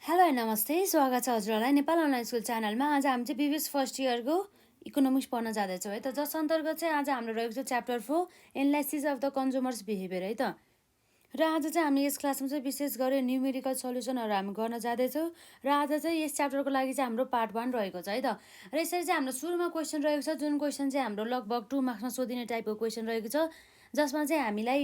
Hello नमस्ते, स्वागत छ हजुरहरूलाई नेपाल अनलाइन स्कुल च्यानलमा। आज हामी चाहिँ बिबिएस फर्स्ट इयरको इकोनोमिक्स पढ्न जाँदैछौँ है त, जस अन्तर्गत चाहिँ आज हाम्रो रहेको छ chapter 4 analysis of the consumers behaviour है त। र आज चाहिँ हामी यस क्लासमा चाहिँ विशेष गरी न्युमेरिकल सल्युसनहरू हामी गर्न जाँदैछौँ। र आज चाहिँ यस च्याप्टरको लागि चाहिँ हाम्रो पार्ट 1 रहेको छ है त। र यसरी चाहिँ हाम्रो सुरुमा क्वेसन रहेको छ, जुन क्वेसन चाहिँ हाम्रो लगभग 2 मार्क्समा सोधिने टाइपको क्वेसन रहेको छ, जसमा चाहिँ हामीलाई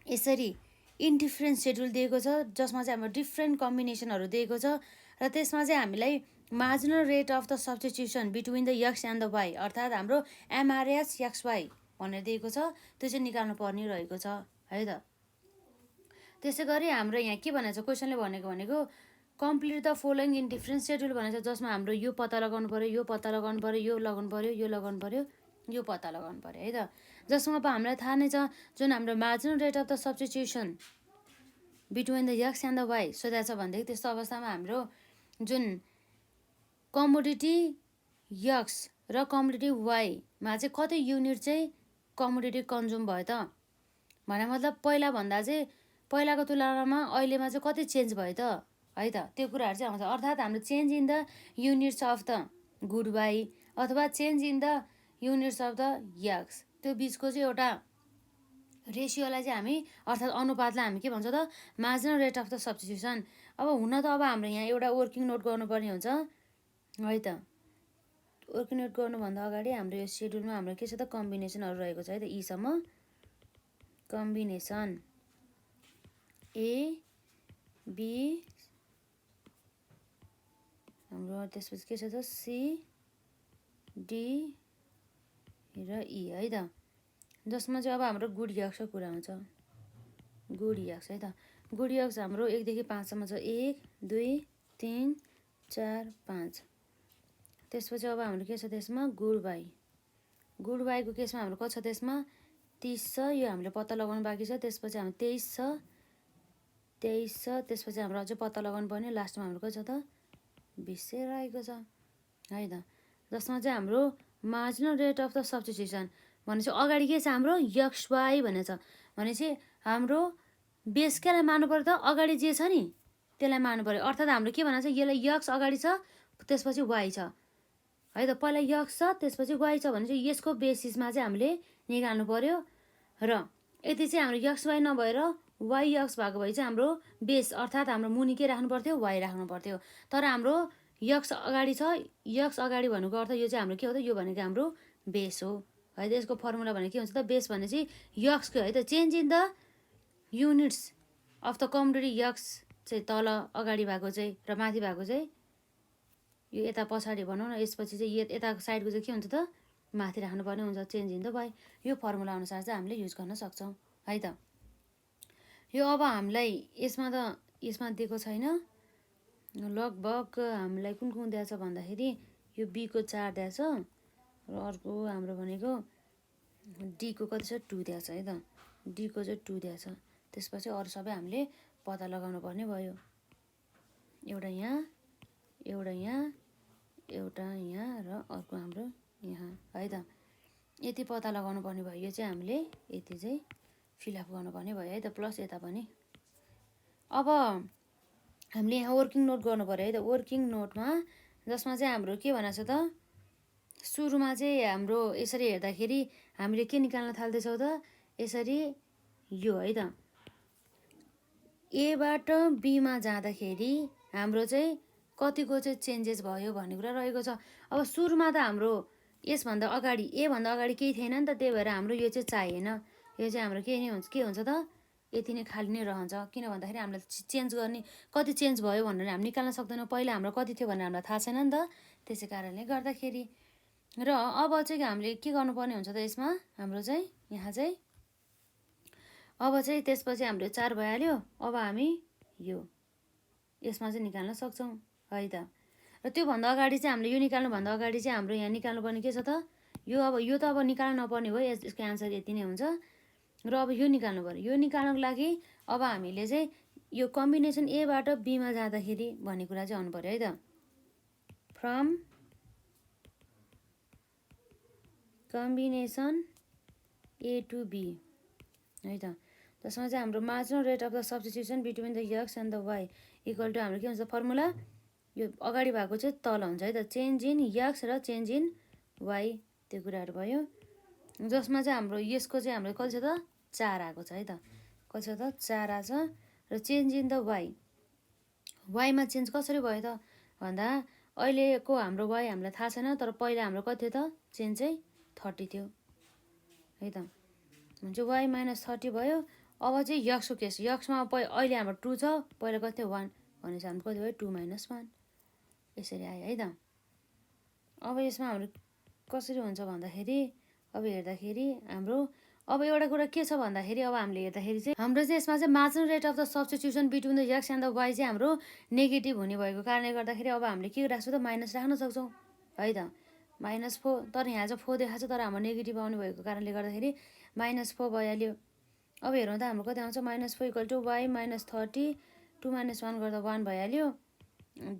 यसरी इन्डिफरेन्स सेड्युल दिएको छ, जसमा चाहिँ हाम्रो डिफ्रेन्ट कम्बिनेसनहरू दिएको छ। र त्यसमा चाहिँ हामीलाई marginal rate of the substitution between the X and the Y, अर्थात् हाम्रो एमआरएस एक्स वाइ भनेर दिएको छ, त्यो चाहिँ निकाल्नु पर्ने रहेको छ है त। त्यसै गरी हाम्रो यहाँ के भनेको छ, क्वेसनले भनेको complete the following in different schedule भनेको छ, जसमा हाम्रो यो पत्ता लगाउनु पऱ्यो, यो पत्ता लगाउनु पऱ्यो, यो लगाउनु पऱ्यो, यो लगाउनु पऱ्यो, यो पत्ता लगाउनु पऱ्यो है त। जसमा अब हामीलाई थाहा नै छ, जुन हाम्रो marginal rate of the substitution between the X and the Y सोधेको छ भनेदेखि त्यस्तो अवस्थामा हाम्रो जुन कमोडिटी एक्स र कमोडिटी वाइमा चाहिँ कति युनिट चाहिँ कमोडिटी कन्ज्युम भयो त भने मतलब पहिलाभन्दा चाहिँ पहिलाको तुलनामा अहिलेमा चाहिँ कति चेन्ज भयो त है त, त्यो कुराहरू चाहिँ आउँछ। अर्थात् हाम्रो change in the units of the good Y अथवा change in the units of the X, त्यो बिचको चाहिँ एउटा रेसियोलाई चाहिँ हामी अर्थात् अनुपातलाई हामी के भन्छ त, marginal rate of the substitution. अब हुन त अब हाम्रो यहाँ एउटा वर्किङ नोट गर्नुपर्ने हुन्छ है त। वर्किङ नोट गर्नुभन्दा अगाडि हाम्रो यो सेड्युलमा हाम्रो के छ त, कम्बिनेसनहरू रहेको छ है त, यीसम्म कम्बिनेसन ए बी हाम्रो, त्यसपछि के छ त सी डी र ई है त, जसमा चाहिँ अब हाम्रो गुड एक्सको कुरा आउँछ। गुड एक्स है त, गुड एक्स हाम्रो 1 देखि 5 सम्म छ, 1 2 3 4 5। त्यसपछि अब हाम्रो के छ त्यसमा गुड वाइ, गुड वाइको केसमा हाम्रो कति छ त्यसमा 30 छ, यो हामीले पत्ता लगाउनु बाँकी छ। त्यसपछि हाम्रो 23 छ, 23 छ, त्यसपछि हाम्रो अझै पत्ता लगाउनु पर्ने, लास्टमा हाम्रो कति छ त 20 रहेको छ है त। जसमा चाहिँ हाम्रो marginal rate of the substitution भनेपछि अगाडि के छ हाम्रो एक्स वाइ भनेछ, भनेपछि हाम्रो बेस केलाई मान्नु पऱ्यो त, अगाडि जे छ नि त्यसलाई मान्नु पऱ्यो। अर्थात् हाम्रो के भनेको छ, यसलाई एक्स अगाडि छ त्यसपछि वाइ छ है त, पहिला एक्स छ त्यसपछि वाइ छ भने चाहिँ यसको बेसिसमा चाहिँ हामीले निकाल्नु पर्यो। र यति चाहिँ हाम्रो एक्स वाइ नभएर वाइ एक्स भएको भए चाहिँ हाम्रो बेस अर्थात् हाम्रो मुनि के राख्नु पर्थ्यो, वाइ राख्नु पर्थ्यो। तर हाम्रो एक्स अगाडि छ, एक्स अगाडि भनेको अर्थ यो चाहिँ हाम्रो के हो त, यो भनेको हाम्रो बेस हो है त। यसको फर्मुला भनेको के हुन्छ त, बेस भने चाहिँ एक्सको है त, change in the units of the commodity x चाहिँ तल अगाडि भएको चाहिँ र माथि भएको चाहिँ यो यता पछाडि भनौँ न, यसपछि चाहिँ यता साइडको चाहिँ के हुन्छ त, माथि राख्नुपर्ने हुन्छ, चेन्ज इन द वाइ। यो फर्मुला अनुसार चाहिँ हामीले युज गर्न सक्छौँ है त। यो अब हामीलाई यसमा दिएको छैन, लगभग हामीलाई कुन कुन दिएको छ भन्दाखेरि यो बीको 4 दिएको छ र अर्को हाम्रो भनेको डीको कति छ 2 दिएको छ है त, डीको चाहिँ 2 दिएको छ। त्यसपछि अरू सबै हामीले पत्ता लगाउनु पर्ने भयो, एउटा यहाँ, एउटा यहाँ, एउटा यहाँ र अर्को हाम्रो यहाँ है त। यति पत्ता लगाउनु पर्ने भयो, यो चाहिँ हामीले यति चाहिँ फिलअप गर्नुपर्ने भयो है त, प्लस यता पनि। अब हामीले यहाँ वर्किङ नोट गर्नु पऱ्यो है त। वर्किङ नोटमा जसमा चाहिँ हाम्रो के भनेको छ त, सुरुमा चाहिँ हाम्रो यसरी हेर्दाखेरि हामीले के निकाल्न थाल्दैछौँ त, यसरी यो है त, एबाट बीमा जाँदाखेरि हाम्रो चाहिँ कतिको चाहिँ चेन्जेस भयो भन्ने कुरा रहेको छ। अब सुरुमा त हाम्रो यसभन्दा अगाडि एभन्दा अगाडि केही थिएन नि त, त्यही भएर हाम्रो यो चाहिँ चाहिएन। यो चाहिँ हाम्रो के हुन्छ त, यति नै खाली नै रहन्छ। किन भन्दाखेरि हामीलाई चेन्ज गर्ने कति चेन्ज भयो भनेर हामी निकाल्न सक्दैनौँ, पहिला हाम्रो कति थियो भनेर हामीलाई थाहा छैन नि त, त्यसै कारणले गर्दाखेरि। र अब चाहिँ हामीले के गर्नुपर्ने हुन्छ त यसमा, हाम्रो चाहिँ यहाँ चाहिँ अब चाहिँ त्यसपछि हाम्रो 4 भइहाल्यो। अब हामी यो यसमा चाहिँ निकाल्न सक्छौँ है त। र त्योभन्दा अगाडि चाहिँ हामीले यो निकाल्नुभन्दा अगाडि चाहिँ हाम्रो यहाँ निकाल्नुपर्ने के छ त, यो त अब निकाल्नु नपर्ने भयो, यसको एन्सर यति नै हुन्छ। र अब यो निकाल्नु पऱ्यो, यो निकाल्नको लागि अब हामीले चाहिँ यो कम्बिनेसन एबाट बीमा जाँदाखेरि भन्ने कुरा चाहिँ आउनु पऱ्यो है त, from combination A to B है त। जसमा चाहिँ हाम्रो marginal rate of the substitution between the X and the Y equal to हाम्रो के हुन्छ फर्मुला यो अगाडि भएको चाहिँ तल हुन्छ है त चेन्ज इन यक्स र चेन्ज इन वाइ त्यो कुराहरू भयो जसमा चाहिँ हाम्रो यसको चाहिँ हाम्रो कति छ त 4 आएको छ है त कति छ त 4 आछ र चेन्ज इन द वाइ वाइमा चेन्ज कसरी भयो त भन्दा अहिलेको हाम्रो वाइ हामीलाई थाहा छैन तर पहिला हाम्रो कति थियो त चेन्ज चाहिँ 30 थियो है त हुन्छ वाइ माइनस 30 भयो अब चाहिँ यक्सको केस यक्समा अहिले हाम्रो 2 छ पहिला कति थियो 1 भनेपछि हाम्रो कति भयो 2 माइनस 1 यसरी आयो है त अब यसमा हाम्रो कसरी हुन्छ भन्दाखेरि अब हेर्दाखेरि हाम्रो अब एउटा कुरा के छ भन्दाखेरि अब हामीले हेर्दाखेरि चाहिँ हाम्रो चाहिँ यसमा चाहिँ marginal rate of the substitution between the X and the Y चाहिँ हाम्रो नेगेटिभ हुने भएको कारणले गर्दाखेरि अब हामीले के राख्छौँ त माइनस राख्न सक्छौँ है त -4 तर यहाँ चाहिँ 4 देखाएको छ तर हाम्रो नेगेटिभ आउने भएको कारणले गर्दाखेरि -4 भइहाल्यो अब हेरौँ त हाम्रो कति आउँछ -4 equal to Y minus 30 2 minus 1 गर्दा 1 भइहाल्यो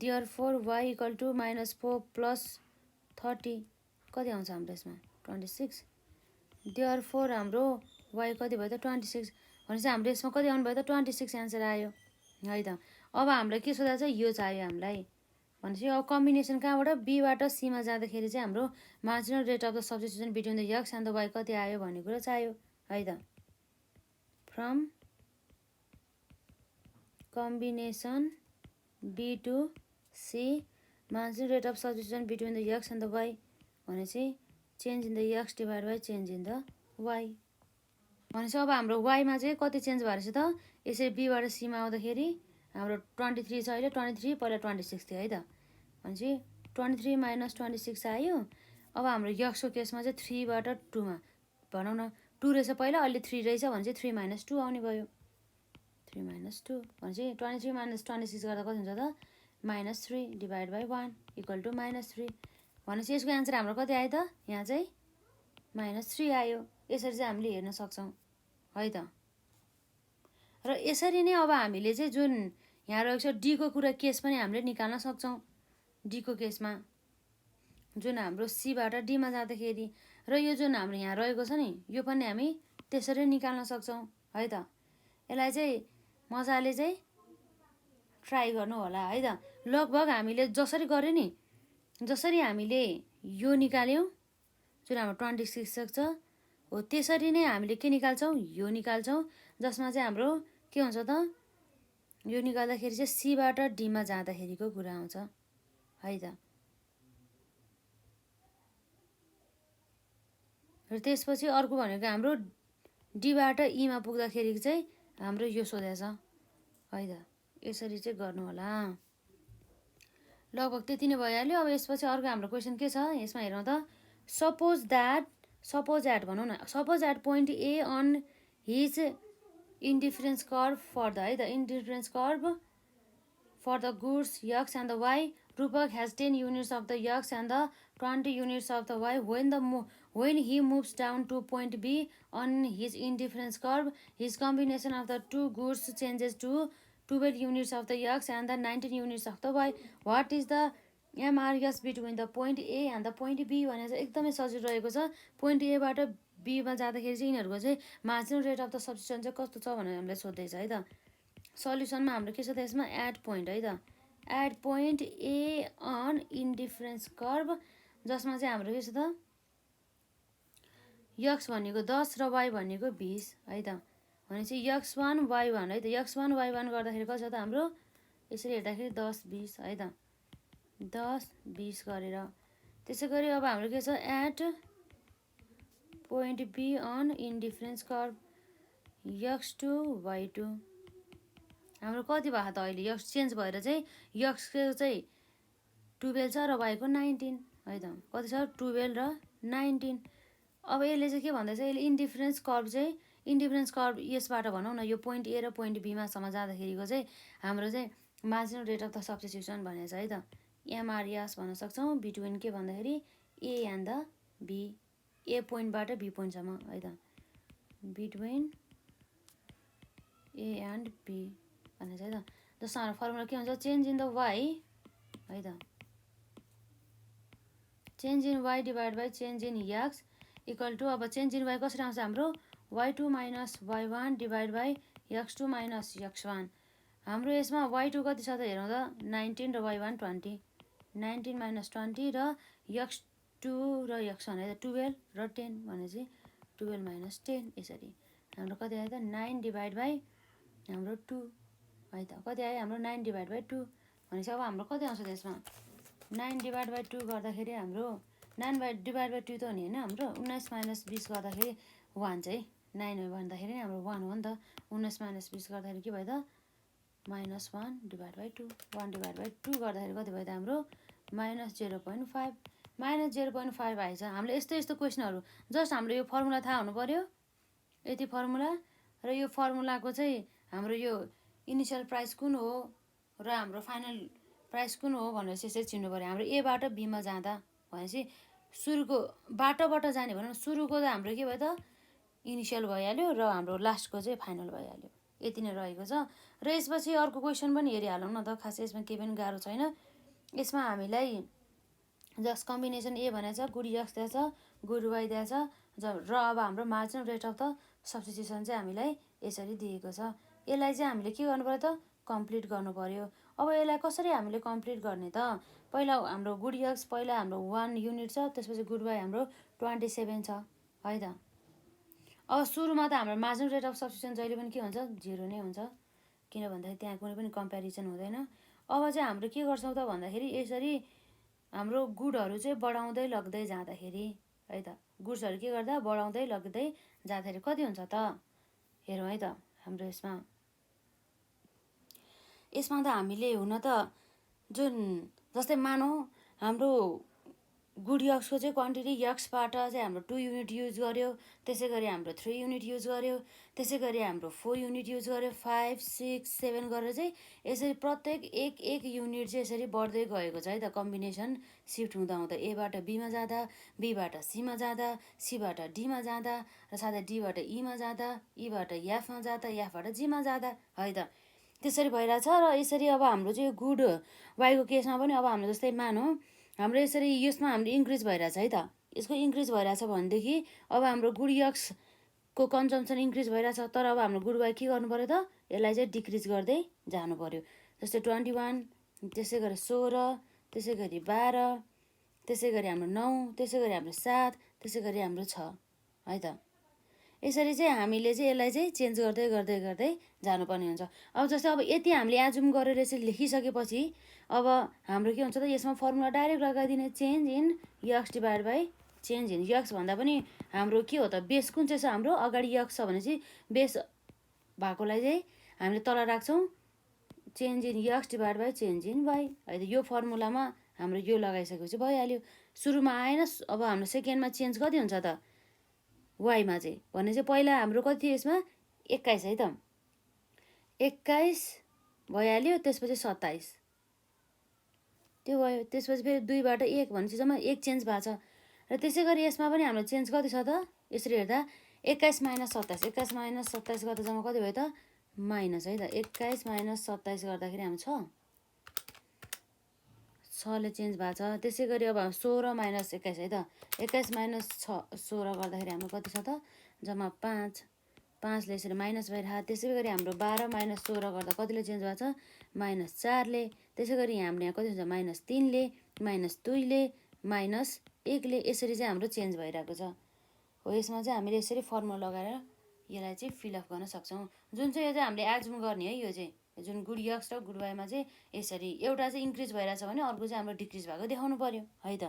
therefore Y equal to -4 plus 30 कति आउँछ हाम्रो यसमा 26 देयरफोर हाम्रो वाइ कति भयो त 26 भनेपछि हाम्रो यसमा कति आउनु भयो त 26 एन्सर आयो है त अब हामीलाई के सोधा चाहिँ यो चाहियो हामीलाई भनेपछि अब कम्बिनेसन कहाँबाट बीबाट सीमा जाँदाखेरि चाहिँ हाम्रो marginal rate of the substitution between the X and the Y कति आयो भन्ने कुरा चाहियो है त from combination B to C marginal rate of substitution between the X and the Y भनेपछि change in the X divide by change in the Y भनेपछि अब हाम्रो वाइमा चाहिँ कति चेन्ज भएर छ त यसरी बीबाट सीमा आउँदाखेरि हाम्रो 23 छ अहिले 23 पहिला 26 थियो है त भनेपछि 23 माइनस 26 आयो अब हाम्रो यक्सको केसमा चाहिँ 3 बाट 2 मा भनौँ न 2 रहेछ पहिला अहिले 3 रहेछ भने चाहिँ 3 माइनस 2 आउने भयो 3 माइनस 2 भनेपछि 23 माइनस 26 गर्दा कति हुन्छ त -3 डिभाइड बाई 1 इक्वल टु -3 भनेपछि यसको एन्सर हाम्रो कति आयो त यहाँ चाहिँ -3 आयो यसरी चाहिँ हामीले हेर्न सक्छौँ है त र यसरी नै अब हामीले चाहिँ जुन यहाँ रहेको छ डीको कुरा केस पनि हामीले निकाल्न सक्छौँ डीको केसमा जुन हाम्रो सीबाट डीमा जाँदाखेरि र यो जुन हाम्रो यहाँ रहेको छ नि यो पनि हामी त्यसरी निकाल्न सक्छौँ है त यसलाई चाहिँ मजाले चाहिँ ट्राई गर्नु होला है त लगभग हामीले जसरी गर्यो नि जसरी हामीले यो निकाल्यौँ जुन हाम्रो 26 छ हो त्यसरी नै हामीले के निकाल्छौँ यो निकाल्छौँ जसमा चाहिँ हाम्रो के हुन्छ त यो निकाल्दाखेरि चाहिँ सीबाट डीमा जाँदाखेरिको कुरा आउँछ है त र त्यसपछि अर्को भनेको हाम्रो डीबाट ईमा पुग्दाखेरि चाहिँ हाम्रो यो सोधेछ है त यसरी चाहिँ गर्नु होला लगभग त्यति नै भइहाल्यो अब यसपछि अर्को हाम्रो क्वेसन के छ यसमा हेरौँ त सपोज एट भनौँ न suppose at point A on his indifference curve for the है त indifference curve for the goods X and the Y Rupak has 10 units of the x and the 20 units of the y when he moves down to point B on his indifference curve his combination of the two goods changes to 12 units of the x and the 19 units of the y what is the MRS between the point A and the point B भनेर चाहिँ एकदमै सजिलो रहेको छ point ए बाट be मा जाँदाखेरि चाहिँ यिनीहरूको चाहिँ marginal rate of the substitution चाहिँ कस्तो छ भनेर हामीलाई सोध्दैछ है त सल्युसनमा हाम्रो के छ त यसमा एट पोइन्ट है त at point A on indifference curve जसमा चाहिँ हाम्रो के छ त यक्स भनेको 10 र वाइ भनेको 20 है त भनेपछि x1 y1 है त x1 y1 गर्दाखेरि कति छ त हाम्रो यसरी हेर्दाखेरि 10 20 है त 10 20 गरेर त्यसै गरी अब हाम्रो के छ at point B on indifference curve x2 y2 हाम्रो कति भएको त अहिले यक्स चेन्ज भएर चाहिँ यक्सको चाहिँ 12 छ र वाइको 19 है त कति छ 12 र 19 अब यसले चाहिँ के भन्दैछ यसले इन्डिफरेन्स कर्भ यसबाट भनौँ न यो पोइन्ट ए र पोइन्ट बीमासम्म जाँदाखेरिको चाहिँ हाम्रो चाहिँ marginal rate of the substitution भनेको छ है त एमआरएस भन्न सक्छौँ बिट्विन के भन्दाखेरि ए एन्ड द बी ए पोइन्टबाट बी पोइन्टसम्म है त बिट्विन ए एन्ड बी भनेको छ है त जसमा हाम्रो फर्मुला के हुन्छ चेन्ज इन द वाइ है त change in Y divide by change in X equal to अब चेन्ज इन वाइ कसरी आउँछ हाम्रो y2 minus y1 divide by x2 minus x1। हाम्रो यसमा y2 कति छ त हेरौँ त 19 र y1 20। 19 माइनस 20 र x2 र x1 है त 12 र 10 भनेपछि 12 माइनस 10 यसरी हाम्रो कति आयो त 9 डिभाइड बाई हाम्रो 2 है त कति आयो हाम्रो 9 डिभाइड बाई 2 भनेपछि अब हाम्रो कति आउँछ त्यसमा 9 डिभाइड बाई 2 गर्दाखेरि हाम्रो 9 डिभाइड बाई 2 त हो नि होइन हाम्रो 19 माइनस 20 गर्दाखेरि 1 चाहिँ 9 भन्दाखेरि नि हाम्रो 1 हो नि त 19 माइनस 20 गर्दाखेरि के भयो त minus 1 divide by 2 1 divide by 2 गर्दाखेरि कति भयो त हाम्रो माइनस 0.5 माइनस 0.5 आएछ। हामीले यस्तो यस्तो क्वेसनहरू जस्ट हाम्रो यो फर्मुला थाहा हुनु पऱ्यो यति फर्मुला र यो फर्मुलाको चाहिँ हाम्रो यो इनिसियल प्राइस कुन हो र हाम्रो फाइनल प्राइस कुन हो भनेर यसरी चिन्नु पऱ्यो। हाम्रो एबाट बीमा जाँदा भनेपछि सुरुको बाटोबाट जाने भनौँ सुरुको त हाम्रो के भयो त इनिसियल भइहाल्यो र हाम्रो लास्टको चाहिँ फाइनल भइहाल्यो यति नै रहेको छ। र यसपछि अर्को क्वेसन पनि हेरिहालौँ न त खासै यसमा केही पनि गाह्रो छैन। यसमा हामीलाई जस्ट कम्बिनेसन ए भनेको छ गुड यक्स दिएको छ गुड वाइ दिएको छ र अब हाम्रो marginal rate of the substitution चाहिँ हामीलाई यसरी दिएको छ। यसलाई चाहिँ हामीले के गर्नु पर्यो त कम्प्लिट गर्नु पर्यो। अब यसलाई कसरी हामीले कम्प्लिट गर्ने त पहिला हाम्रो गुड यक्स पहिला हाम्रो 1 युनिट छ त्यसपछि गुड वाइ हाम्रो 27 छ है त। अब सुरुमा त हाम्रो मार्जिनल रेट अफ सब्स्टिट्युसन जहिले पनि के हुन्छ 0 नै हुन्छ किन भन्दाखेरि त्यहाँ कुनै पनि कम्पेरिजन हुँदैन। अब चाहिँ हाम्रो के गर्छौँ त भन्दाखेरि यसरी हाम्रो गुडहरू चाहिँ बढाउँदै लग्दै जाँदाखेरि है त गुड्सहरू के गर्दा बढाउँदै लग्दै जाँदाखेरि कति हुन्छ त हेरौँ है त हाम्रो यसमा त हामीले हुन त जुन जस्तै मानौँ हाम्रो गुड यक्सको चाहिँ क्वान्टिटी यक्सबाट चाहिँ हाम्रो 2 युनिट युज गर्यो त्यसै गरी हाम्रो 3 युनिट युज गर्यो त्यसै गरी हाम्रो 4 युनिट युज गर्यो 5 6 7 गरेर चाहिँ यसरी प्रत्येक एक युनिट चाहिँ यसरी बढ्दै गएको छ है त कम्बिनेसन सिफ्ट हुँदा हुँदा एबाट बीमा जाँदा बीबाट सीमा जाँदा सीबाट डीमा जाँदा र साथै डीबाट ईमा जाँदा ईबाट एफमा जाँदा एफबाट जीमा जाँदा है त त्यसरी भइरहेछ। र यसरी अब हाम्रो चाहिँ गुड वाइको केसमा पनि अब हाम्रो जस्तै मानौँ हाम्रो यसरी यसमा हाम्रो इन्क्रिज भइरहेछ है त यसको इन्क्रिज भइरहेछ भनेदेखि अब हाम्रो गुड यक्सको कन्जम्सन इन्क्रिज भइरहेछ तर अब हाम्रो गुड वाइ के गर्नु पऱ्यो त यसलाई चाहिँ डिक्रिज गर्दै जानु पऱ्यो। जस्तै 21 त्यसै गरी 16 त्यसै गरी 12 त्यसै गरी हाम्रो 9 त्यसै गरी हाम्रो 7 त्यसै गरी हाम्रो 6 है त यसरी चाहिँ हामीले चाहिँ यसलाई चाहिँ चेन्ज गर्दै गर्दै गर्दै जानुपर्ने हुन्छ। अब जस्तै अब यति हामीले एजुम गरेर यसरी लेखिसकेपछि अब हाम्रो के हुन्छ त यसमा फर्मुला डाइरेक्ट लगाइदिने change in X divide by change in x भन्दा पनि हाम्रो के हो त बेस कुन चाहिँ छ हाम्रो अगाडि यक्स छ भनेपछि बेस भएकोलाई चाहिँ हामीले तल राख्छौँ change in X divide by change in Y है त यो फर्मुलामा हाम्रो यो लगाइसकेपछि भइहाल्यो। सुरुमा आएन अब हाम्रो सेकेन्डमा चेन्ज कति हुन्छ त वाइमा चाहिँ भने चाहिँ पहिला हाम्रो कति थियो यसमा 21 है त 21 भइहाल्यो त्यसपछि 27 त्यो भयो त्यसपछि फेरि 2बाट 1 भनेपछि जम्मा 1 चेन्ज भएको छ। र त्यसै गरी यसमा पनि हाम्रो चेन्ज कति छ त यसरी हेर्दा 21 माइनस 27 21 माइनस 27 गर्दा जम्मा कति भयो त माइनस है त 21 माइनस 27 गर्दाखेरि हाम्रो 6ले चेन्ज भएको छ। त्यसै गरी अब 16 माइनस 21 है त 21 माइनस 16 गर्दाखेरि हाम्रो कति छ त जम्मा 5 5ले यसरी माइनस भइरहेको। त्यसै गरी हाम्रो 12 माइनस 16 गर्दा कतिले चेन्ज भएको छ माइनस 4ले। त्यसै गरी हाम्रो यहाँ कति हुन्छ माइनस 3ले माइनस 2ले माइनस 1ले यसरी चाहिँ हाम्रो चेन्ज भइरहेको छ हो। यसमा चाहिँ हामीले यसरी फर्मुला लगाएर यसलाई चाहिँ फिलअप गर्न सक्छौँ जुन चाहिँ यो चाहिँ हामीले एजुम गर्ने है यो चाहिँ जुन गुड यक्स र गुड वाइमा चाहिँ यसरी एउटा चाहिँ इन्क्रिज भइरहेछ भने अर्को चाहिँ हाम्रो डिक्रिज भएको देखाउनु पर्यो है त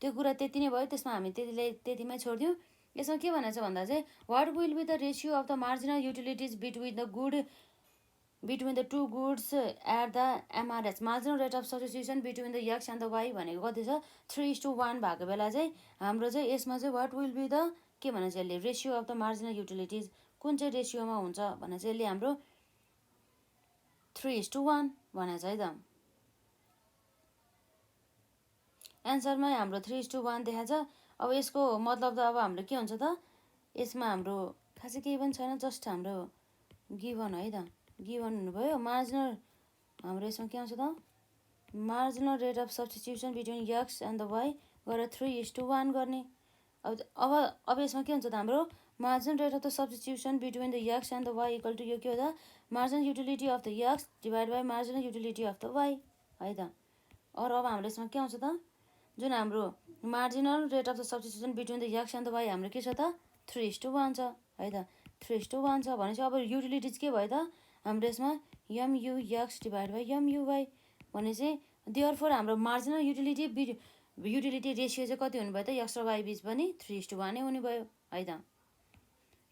त्यो कुरा त्यति नै भयो। त्यसमा हामी त्यतिमै छोडिदिउँ। यसमा के भनेको छ भन्दा चाहिँ what will be the ratio of the marginal utilities between the two goods at the MRS marginal rate of substitution between the X and the Y भनेको कति छ 3:1 भएको बेला चाहिँ हाम्रो चाहिँ यसमा चाहिँ वाट विल बी द के भने चाहिँ यसले ratio of the marginal utilities कुन चाहिँ रेसियोमा हुन्छ भने चाहिँ यसले हाम्रो 3:1 भनेको छ है त एन्सरमै हाम्रो 3:1 देखाएको छ। अब यसको मतलब त अब हाम्रो के हुन्छ त यसमा हाम्रो खासै केही पनि छैन जस्ट हाम्रो गिभन है त गिभन हुनुभयो मार्जिनल हाम्रो यसमा के आउँछ त marginal rate of substitution between X and the Y गरेर 3:1 गर्ने। अब यसमा के हुन्छ त हाम्रो marginal rate of the substitution between the X and the Y equal to यो के हो त marginal utility of the X divide by marginal utility of the Y है त। अरू अब हाम्रो यसमा के आउँछ त जुन हाम्रो marginal rate of the substitution between the X and the Y हाम्रो के छ त 3:1 छ है त। 3:1 छ भनेपछि अब युटिलिटिज के भयो त हाम्रो यसमा एमयु X divide by MU why भनेपछि देयरफोर हाम्रो मार्जिनल युटिलिटी रेसियो चाहिँ कति हुने भयो त एक्स र वाइ बिच पनि 3:1 नै हुने भयो है त।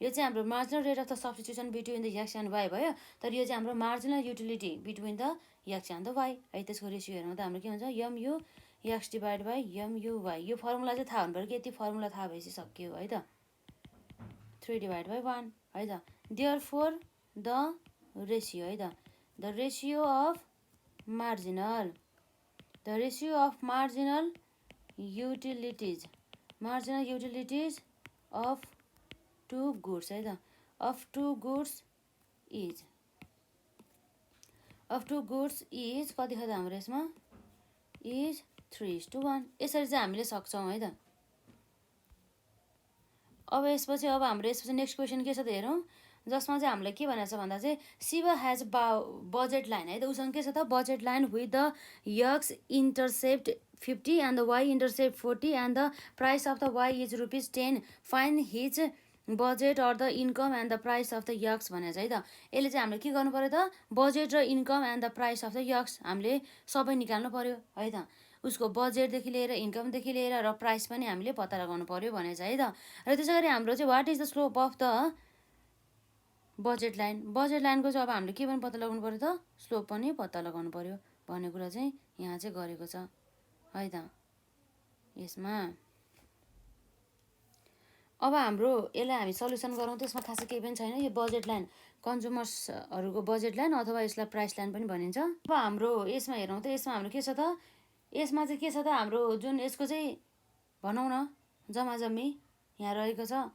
यो चाहिँ हाम्रो marginal rate of the substitution between the X and Y भयो। तर यो चाहिँ हाम्रो marginal utility between the X and the Y है। त्यसको रेसियो हेर्नु त हाम्रो के हुन्छ MU X divide by MU Y. यो फर्मुला चाहिँ थाहा हुनु पऱ्यो कि यति फर्मुला थाहा भएपछि सक्यो है त। 3/1 है त। देयरफोर द रेसियो है त the ratio of marginal utilities of two goods है त अफ टु गुड्स इज कति छ त हाम्रो यसमा इज 3:1। यसरी चाहिँ हामीले सक्छौँ है त। अब यसपछि नेक्स्ट क्वेसन के छ त हेरौँ जसमा चाहिँ हामीलाई के भनेको छ भन्दा चाहिँ शिवा हेज बजेट लाइन है त। उसँग के छ त budget line with the X intercept 50 and the Y intercept 40 and the price of the Y is ₹10। Fine his budget or the income and the price of the X भनेर चाहिँ है त। यसले चाहिँ हामीले के गर्नु पऱ्यो त बजेट र income and the price of the x हामीले सबै निकाल्नु पऱ्यो है त। उसको बजेटदेखि लिएर इन्कमदेखि लिएर र प्राइस पनि हामीले पत्ता लगाउनु पऱ्यो भने चाहिँ है त। र त्यसै गरी हाम्रो चाहिँ what is the slope of the budget लाइनको चाहिँ अब हामीले के पनि पत्ता लगाउनु पऱ्यो त स्लोप पनि पत्ता लगाउनु पऱ्यो भन्ने कुरा चाहिँ यहाँ चाहिँ गरेको छ है त। यसमा अब हाम्रो यसलाई हामी सल्युसन गरौँ त्यसमा खासै केही पनि छैन। यो बजेट लाइन कन्ज्युमर्सहरूको बजेट लाइन अथवा यसलाई प्राइस लाइन पनि भनिन्छ। अब हाम्रो यसमा हेरौँ त यसमा हाम्रो के छ त यसमा चाहिँ के छ त हाम्रो जुन यसको चाहिँ भनौँ न जम्मी यहाँ रहेको छ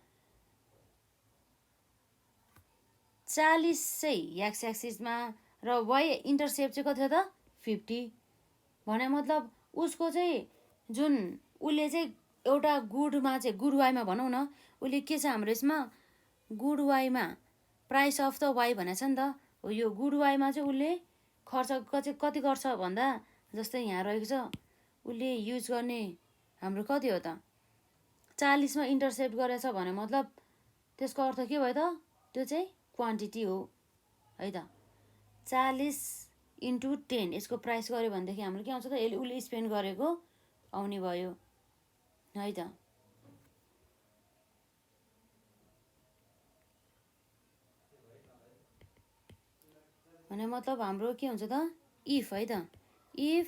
40 चाहिँ एक्स एक्सिसमा र वाइ इन्टरसेप्ट चाहिँ कति छ त 50 भने मतलब उसको चाहिँ जुन उसले चाहिँ एउटा गुडमा चाहिँ गुड वाइमा भनौँ न उसले के छ हाम्रो यसमा गुड वाइमा प्राइस अफ द वाइ भनेको छ नि त हो। यो गुड वाइमा चाहिँ उसले खर्च कति गर्छ भन्दा जस्तै यहाँ रहेको छ उसले युज गर्ने हाम्रो कति हो त 40 मा इन्टरसेप्ट गरेछ भने मतलब त्यसको अर्थ के भयो त त्यो चाहिँ क्वान्टिटी हो है त। 40 × 10 यसको प्राइस गऱ्यो भनेदेखि हाम्रो के आउँछ त यसले उसले स्पेन्ड गरेको आउने भयो है त। भने मतलब हाम्रो के हुन्छ त इफ है त इफ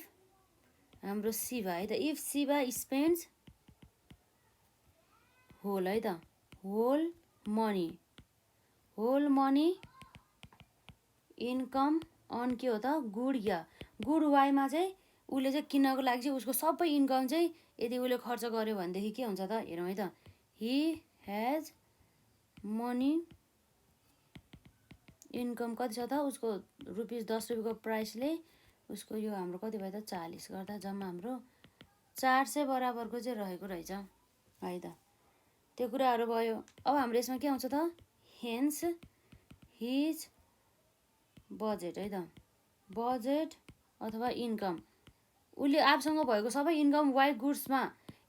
हाम्रो शिवा है त इफ शिवा स्पेन्ड्स होल है त होल मनी इन्कम अन के हो त गुड वाइमा चाहिँ उसले चाहिँ किन्नको लागि चाहिँ उसको सबै इन्कम चाहिँ यदि उसले खर्च गर्यो भनेदेखि के हुन्छ त हेरौँ है त हि हेज मनी इन्कम कति छ त उसको ₹10 प्राइसले उसको यो हाम्रो कति भयो त 40 गर्दा जम्मा हाम्रो 400 बराबरको चाहिँ रहेको रहेछ है त। त्यो कुराहरू भयो। अब हाम्रो यसमा के आउँछ त हेन्स हिज बजेट है त बजेट अथवा इन्कम उसले आफूसँग भएको सबै इन्कम वाइ गुड्समा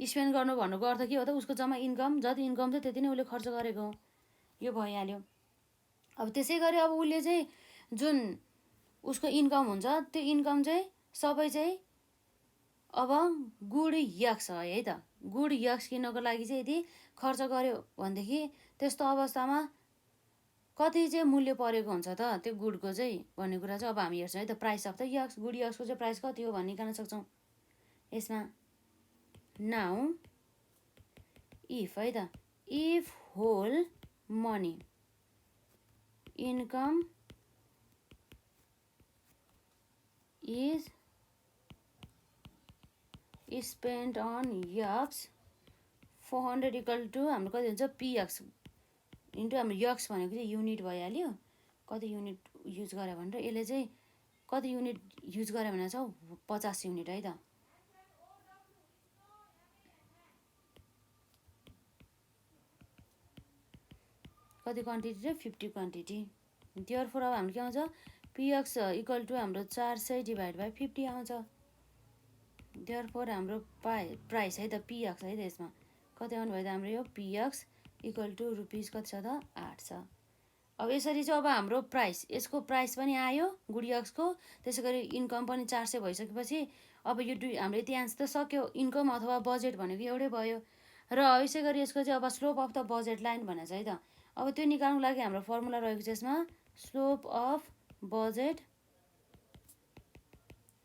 स्पेन्ड गर्नु भन्नुको अर्थ के हो त उसको जम्मा इन्कम जति इन्कम थियो त्यति नै उसले खर्च गरेको हो यो भइहाल्यो। अब त्यसै गरी अब उसले चाहिँ जुन उसको इन्कम हुन्छ त्यो इन्कम चाहिँ सबै चाहिँ अब गुड यक्स है त गुड यक्स किन्नको लागि चाहिँ यदि खर्च गर्यो भनेदेखि त्यस्तो अवस्थामा कति चाहिँ मूल्य परेको हुन्छ त त्यो गुडको चाहिँ भन्ने कुरा चाहिँ अब हामी हेर्छौँ है त price of the X good यक्सको चाहिँ प्राइस कति हो भन्ने निकाल्न सक्छौँ यसमा। नाउ इफ है त if whole money income is spend on X 400 equal to हाम्रो कति हुन्छ पिएक्स इन्टु हाम्रो यक्स भनेको चाहिँ युनिट भइहाल्यो कति युनिट युज गर्यो भनेर यसले चाहिँ कति युनिट युज गर्यो भने छ 50 युनिट है त। कति क्वान्टिटी र 50 क्वान्टिटी। देयरफोर अब हाम्रो के आउँछ px इक्वल टु हाम्रो 400 डिभाइड बाई 50 आउँछ। देयरफोर हाम्रो प्राइस है त px है त यसमा कति आउनु भयो त हाम्रो यो px इक्वल टु रुपिस कति छ त 8 छ। अब यसरी चाहिँ अब हाम्रो प्राइस यसको प्राइस पनि आयो गुडियक्सको, त्यसै गरी इन्कम पनि 400 भइसकेपछि अब यो हाम्रो यति आन्सर त सक्यो। इन्कम अथवा बजेट भनेको एउटै भयो र यसै गरी यसको चाहिँ अब slope of the budget line भनेको छ है त। अब त्यो निकाल्नुको लागि हाम्रो फर्मुला रहेको छ यसमा स्लोप अफ बजेट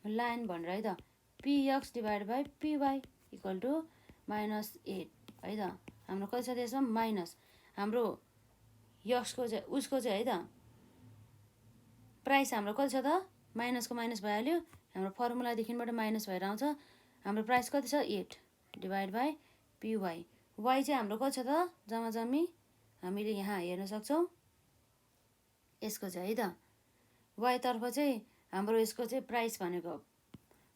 लाइन भनेर है त px divide by py equal to -8 है त। हाम्रो कति छ त्यसमा माइनस हाम्रो यक्सको चाहिँ उसको चाहिँ है त प्राइस हाम्रो कति छ त माइनसको माइनस भइहाल्यो, हाम्रो फर्मुलादेखिबाट माइनस भएर आउँछ। हाम्रो प्राइस कति छ 8 डिभाइड बाई py। y चाहिँ हाम्रो कति छ त जम्मा जम्मी हामीले यहाँ हेर्न सक्छौँ यसको चाहिँ है त y तर्फ चाहिँ हाम्रो यसको चाहिँ प्राइस भनेको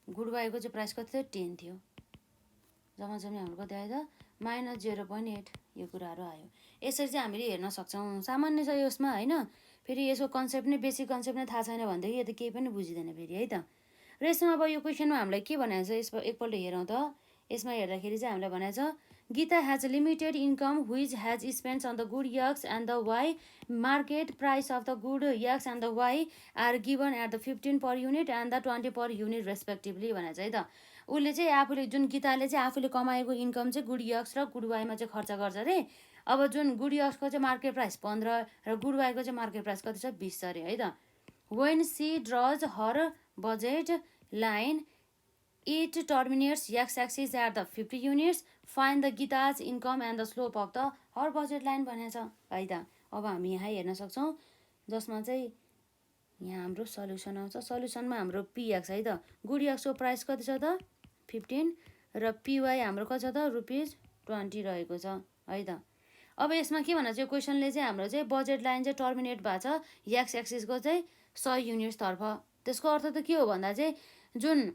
गुड वाईको चाहिँ प्राइस कति थियो 10 थियो। जम्मा जम्मी हाम्रो कति आयो त -0.8 यो कुराहरू आयो। यसरी चाहिँ हामीले हेर्न सक्छौँ। सामान्य छ यसमा होइन, फेरि यसको कन्सेप्ट नै बेसिक कन्सेप्ट नै थाहा छैन भनेदेखि यो त केही पनि बुझिँदैन फेरि है त। र यसमा अब यो क्वेसनमा हामीलाई के भनेको छ यसमा एकपल्ट हेरौँ त। यसमा हेर्दाखेरि चाहिँ हामीलाई भनेको छ Gita has limited income which has spends on the good X and the Y market price of the good X and the Y are given at the 15 per unit and the 20 per unit respectively भनेको छ है त। उसले चाहिँ आफूले जुन गीताले चाहिँ आफूले कमाएको इन्कम चाहिँ गुड यक्स र गुड वाईमा चाहिँ खर्च गर्छ अरे। अब जुन गुड यक्सको चाहिँ मार्केट प्राइस 15 र गुड वाईको चाहिँ मार्केट प्राइस कति छ 20 छ अरे है त। When she draws her budget line it terminates X axis at the 50 units find the Geeta's income and the slope of the her budget line भनेको छ है त। अब हामी यहाँ हेर्न सक्छौँ जसमा चाहिँ यहाँ हाम्रो सल्युसन आउँछ। सल्युसनमा हाम्रो px है त गुड यक्सको प्राइस कति छ त 15 र py हाम्रो कति छ त ₹20 रहेको छ है त। अब यसमा के भन्छ यो क्वेसनले चाहिँ हाम्रो चाहिँ बजेट लाइन चाहिँ टर्मिनेट भएको छ एक्स एक्सिसको चाहिँ 100 युनिट्सतर्फ। त्यसको अर्थ त के हो भन्दा चाहिँ जुन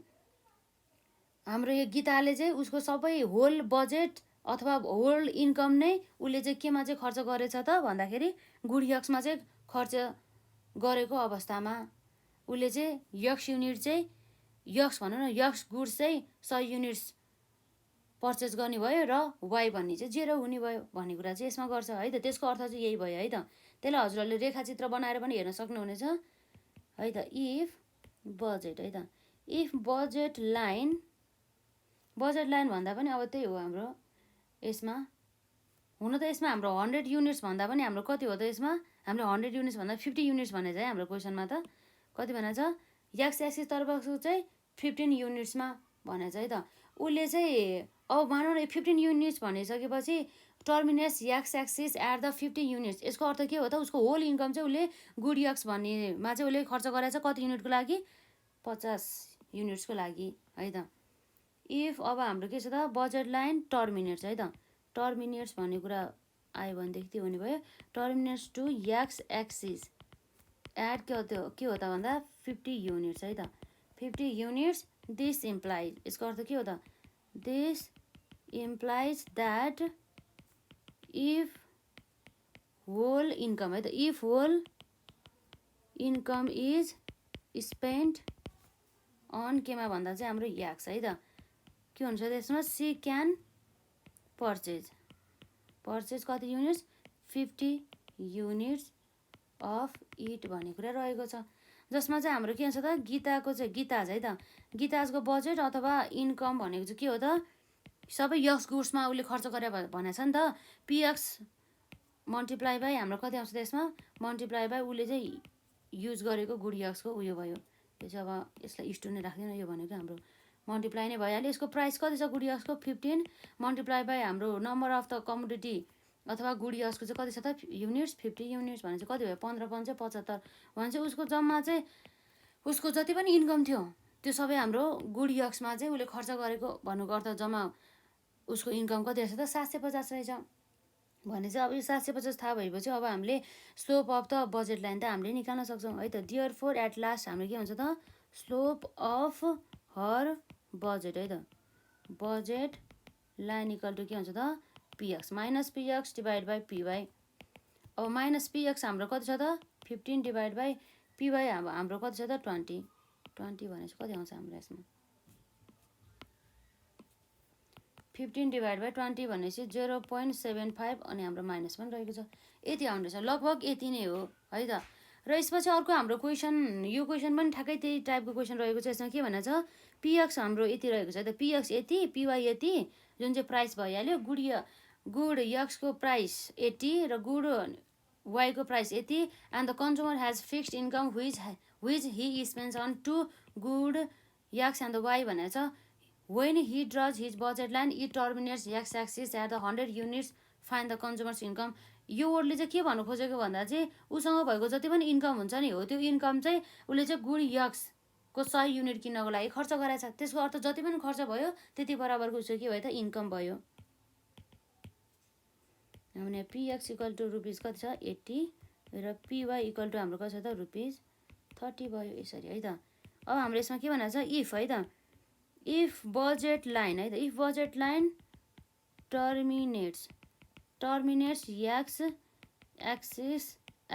हाम्रो यो गीताले चाहिँ उसको सबै होल बजेट अथवा होल इन्कम नै उसले चाहिँ केमा चाहिँ खर्च गरेछ त भन्दाखेरि गुड यक्समा चाहिँ खर्च गरेको अवस्थामा उसले चाहिँ यक्स युनिट चाहिँ यक्स भनौँ न यक्स गुड्स चाहिँ 100 युनिट्स पर्चेस गर्ने भयो र वाई भन्ने चाहिँ 0 हुने भयो भन्ने कुरा चाहिँ यसमा गर्छ है त। त्यसको अर्थ चाहिँ यही भयो है त। त्यसलाई हजुरहरूले रेखाचित्र बनाएर पनि हेर्न सक्नुहुनेछ है त। इफ बजेट है त इफ बजेट लाइन भन्दा पनि अब त्यही हो हाम्रो यसमा हुन त यसमा हाम्रो 100 युनिट्स भन्दा पनि हाम्रो कति हो त यसमा हाम्रो 100 युनिट्स भन्दा 50 युनिट्स भनेको छ है हाम्रो क्वेसनमा त कति भनेको छ एक्स एक्सिस तर्फको चाहिँ 15 युनिट्समा भनेको छ है त। उसले चाहिँ अब मानौँ न 15 युनिट्स भनिसकेपछि terminates X axis at the 50 units यसको अर्थ के हो त उसको होल इन्कम चाहिँ उसले गुड यक्स भन्नेमा चाहिँ उसले खर्च गरेछ कति युनिटको लागि 50 युनिट्सको लागि है त। इफ अब हाम्रो के छ त बजेट लाइन टर्मिनेट्स है त। टर्मिनेट्स भन्ने कुरा आयो भनेदेखि त्यो हुने भयो terminates to X axis at के हो त भन्दा 50 युनिट्स है त। 50 युनिट्स दिस इम्प्लाइज यसको अर्थ के हो त this implies that if whole income है त if whole income is spend on केमा भन्दा चाहिँ हाम्रो एक्स है त के हुन्छ त्यसमा सी क्यान पर्चेज कति युनिट्स 50 युनिट्स अफ इट भन्ने कुरा रहेको छ। जसमा चाहिँ हाम्रो के हुन्छ त गीताको चाहिँ गीताज है त गीताजको बजेट अथवा इन्कम भनेको चाहिँ के हो त सबै यक्स गुड्समा उसले खर्च गरे भनेको छ नि त। px मल्टिप्लाई बाई हाम्रो कति आउँछ त्यसमा मल्टिप्लाई बाई उसले चाहिँ युज गरेको गुड यक्सको उयो भयो। यो चाहिँ अब यसलाई स्टु नै राख्दैन यो भनेको हाम्रो मल्टिप्लाई नै भइहाल्यो। यसको प्राइस कति छ गुड यक्सको 15 मल्टिप्लाई बाई हाम्रो नम्बर अफ द कमोडिटी अथवा गुड यक्सको चाहिँ कति छ त युनिट्स 50 युनिट्स भने चाहिँ कति भयो 15 5 75 भने चाहिँ उसको जम्मा चाहिँ उसको जति पनि इन्कम थियो त्यो सबै हाम्रो गुड यक्समा चाहिँ उसले खर्च गरेको भन्नुको अर्थ जम्मा उसको इन्कम कति रहेछ त 750 रहेछ भने चाहिँ अब यो 750 थाहा भएपछि अब हामीले slope of the budget line त हामीले निकाल्न सक्छौँ है त। देयरफोर एट लास्ट हाम्रो के हुन्छ त स्लोप अफ हर बजेट है त बजेट लाइन इक्वल टु के हुन्छ त px minus px divide by py अब माइनस पिएक्स हाम्रो कति छ त 15 डिभाइड बाई पिवाई हाम्रो कति छ त 20 भनेपछि कति आउँछ हाम्रो यसमा 15 डिभाइड बाई 20 भनेपछि 0.75 अनि हाम्रो माइनस पनि रहेको छ यति आउँदैछ लगभग यति नै हो है त र यसपछि अर्को हाम्रो क्वेसन यो क्वेसन पनि ठ्याक्कै त्यही टाइपको क्वेसन रहेको छ यसमा के भनेको छ पिएक्स हाम्रो यति रहेको छ त पिएक्स यति पिवाई यति जुन चाहिँ प्राइस भइहाल्यो गुड यक्सको प्राइस 80 र गुड वाईको प्राइस यति and the consumer has fixed income which he spends on two good x and the y भनेको छ when he draws his budget line it terminates x axis at the 100 units find the consumer's income यो वर्डले चाहिँ के भन्नु खोजेको भन्दा चाहिँ उसँग भएको जति पनि इन्कम हुन्छ नि हो त्यो इन्कम चाहिँ उसले चाहिँ गुड यक्सको 100 युनिट किन्नको लागि खर्च गराएछ त्यसको अर्थ जति पनि खर्च भयो त्यति बराबरको उसको के भयो त इन्कम भयो हामीले पिएक्स इक्वल टु रुपिस कति छ 80 र पिवाई इक्वल टु हाम्रो कति छ त रुपिस 30 भयो यसरी है त अब हाम्रो यसमा के भनेको छ इफ है त इफ बजेट लाइन है त if budget line terminates X axis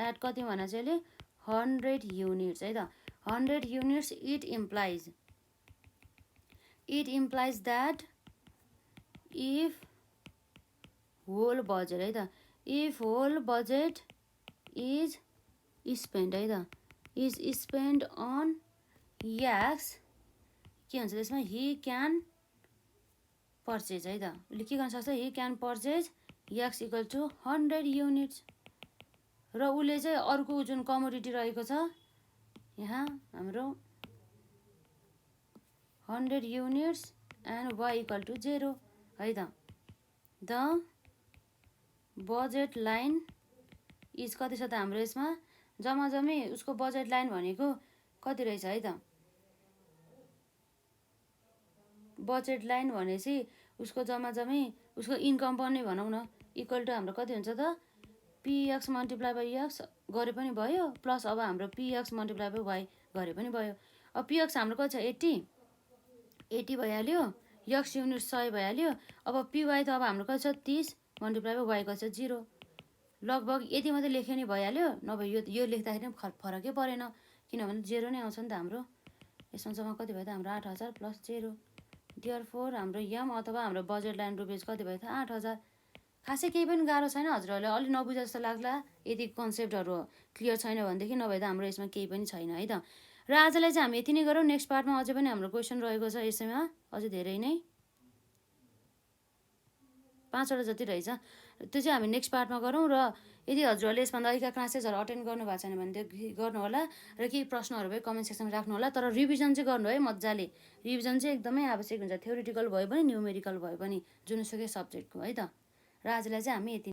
at कति भनेको चाहिँ अहिले 100 युनिट्स है त 100 units it implies that if whole budget है त if whole budget is spend है त इज स्पेन्ड अन एक्स के हुन्छ त्यसमा ही क्यान पर्चेज है त उसले के गर्न सक्छ he can purchase X equal to 100 units र उसले चाहिँ अर्को जुन कमोडिटी रहेको छ यहाँ हाम्रो 100 units and Y equal to 0 है त द बजेट लाइन इज कति छ त हाम्रो यसमा जम्मी उसको बजेट लाइन भनेको कति रहेछ है त बजेट लाइन भनेपछि उसको जम्मी उसको इन्कम पनि भनौँ न इक्वल टु हाम्रो कति हुन्छ त पिएक्स मल्टिप्लाई बाई एक्स गरे पनि भयो प्लस अब हाम्रो पिएक्स मल्टिप्लाई बाई वाई गरे पनि भयो अब पिएक्स हाम्रो कति छ 80 भइहाल्यो एक्स युनिट 100 भइहाल्यो अब पिवाई त अब हाम्रो कति छ 30 मल्टिप्लाई बाई वाई कति छ 0 लगभग यति मात्रै लेख्यो नि भइहाल्यो नभए यो लेख्दाखेरि पनि फरकै परेन किनभने 0 नै आउँछ नि त हाम्रो यसमा जम्मा कति भयो त हाम्रो 8000 प्लस 0 देयरफोर हाम्रो यम अथवा हाम्रो बजेट लाइन रुपिस कति भयो त 8000 खासै केही पनि गाह्रो छैन हजुरहरूले अलि नबुझे जस्तो लाग्ला यदि कन्सेप्टहरू क्लियर छैन भनेदेखि नभए त हाम्रो यसमा केही पनि छैन है त र आजलाई चाहिँ हामी यति नै गरौँ नेक्स्ट पार्टमा अझै पनि हाम्रो क्वेसन रहेको छ यसैमा अझै धेरै नै 5वटा जति रहेछ त्यो चाहिँ हामी नेक्स्ट पार्टमा गरौँ र यदि हजुरहरूले यसभन्दा अहिलेका क्लासेसहरू अटेन्ड गर्नु भएको छैन भने त्यो गर्नु होला र केही प्रश्नहरू भए कमेन्ट सेक्सनमा राख्नु होला तर रिभिजन चाहिँ गर्नु है मजाले रिभिजन चाहिँ एकदमै आवश्यक हुन्छ थ्योरिटिकल भयो पनि न्युमेरिकल भयो पनि जुनसुकै सब्जेक्टको है त र आजलाई चाहिँ हामी यति